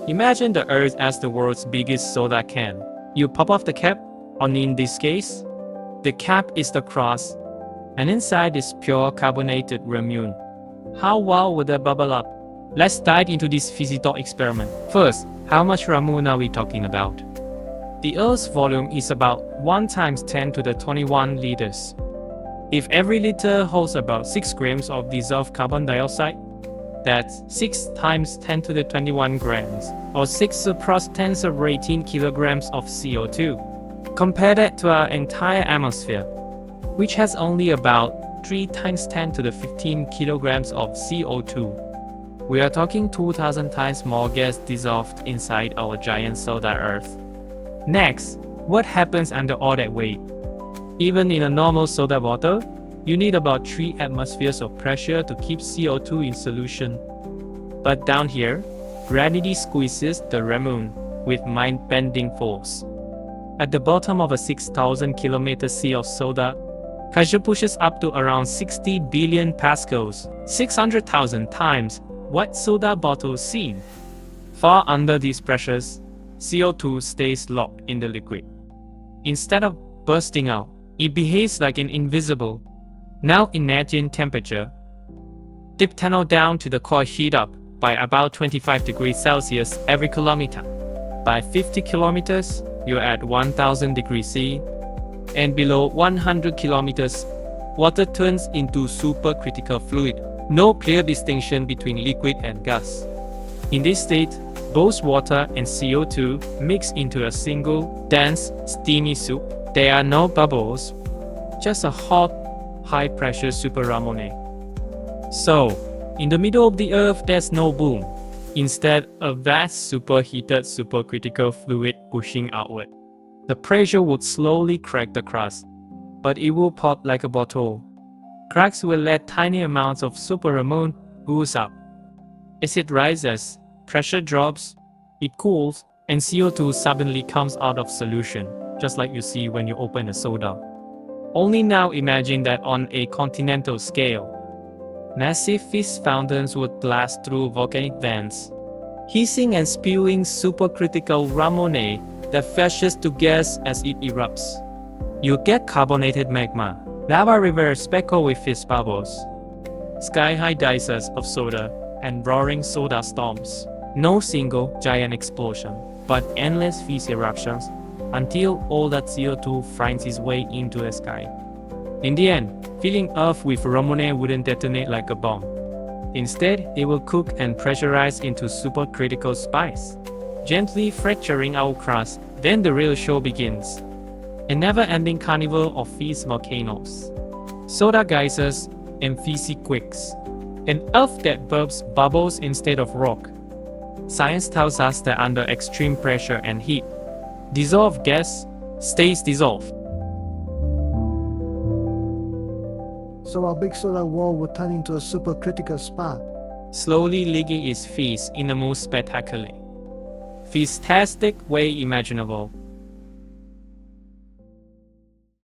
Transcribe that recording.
Imagine the Earth as the world's biggest soda can. You pop off the cap, or in this case, the cap is the crust, and inside is pure carbonated Ramune. How wild would that bubble up? Let's dive into this fizzy thought experiment. First, how much Ramune are we talking about? The Earth's volume is about 1 times 10 to the 21 liters. If every liter holds about 6 grams of dissolved carbon dioxide, that's 6 times 10 to the 21 grams, or 6 plus 10 to 18 kilograms of CO2. Compare that to our entire atmosphere, which has only about 3 times 10 to the 15 kilograms of CO2. We are talking 2,000 times more gas dissolved inside our giant soda Earth. Next, what happens under all that weight? Even in a normal soda bottle, you need about 3 atmospheres of pressure to keep CO2 in solution. But down here, gravity squeezes the Ramune with mind-bending force. At the bottom of a 6,000 kilometer sea of soda, pressure pushes up to around 60 billion pascals, 600,000 times what soda bottles seem. Far under these pressures, CO2 stays locked in the liquid. Instead of bursting out, it behaves like an invisible, now imagine temperature. Dip tunnel down to the core heat up by about 25 degrees Celsius every kilometer. By 50 kilometers, you're at 1000 degrees C, and below 100 kilometers, water turns into supercritical fluid. No clear distinction between liquid and gas. In this state, both water and CO2 mix into a single, dense, steamy soup. There are no bubbles, just a hot, high-pressure super Ramune. So, in the middle of the Earth, there's no boom. Instead, a vast superheated supercritical fluid pushing outward. The pressure would slowly crack the crust, but it will pop like a bottle. Cracks will let tiny amounts of super Ramune ooze up. As it rises, pressure drops, it cools, and CO2 suddenly comes out of solution, just like you see when you open a soda. Only now imagine that on a continental scale. Massive fizz fountains would blast through volcanic vents, hissing and spewing supercritical Ramune that flashes to gas as it erupts. You get carbonated magma, lava rivers speckled with fizz bubbles, sky-high geysers of soda, and roaring soda storms. No single giant explosion, but endless fizz eruptions until all that CO2 finds its way into the sky. In the end, filling Earth with Ramune wouldn't detonate like a bomb. Instead, it will cook and pressurize into supercritical spice, gently fracturing our crust. Then the real show begins. A never-ending carnival of fizz volcanoes, soda geysers, and fizzy quakes. An Earth that burps bubbles instead of rock. Science tells us that under extreme pressure and heat, dissolved gas stays dissolved. So our big solar wall would turn into a supercritical spa. Slowly leaking its fizz in the most spectacular, fizz-tastic way imaginable.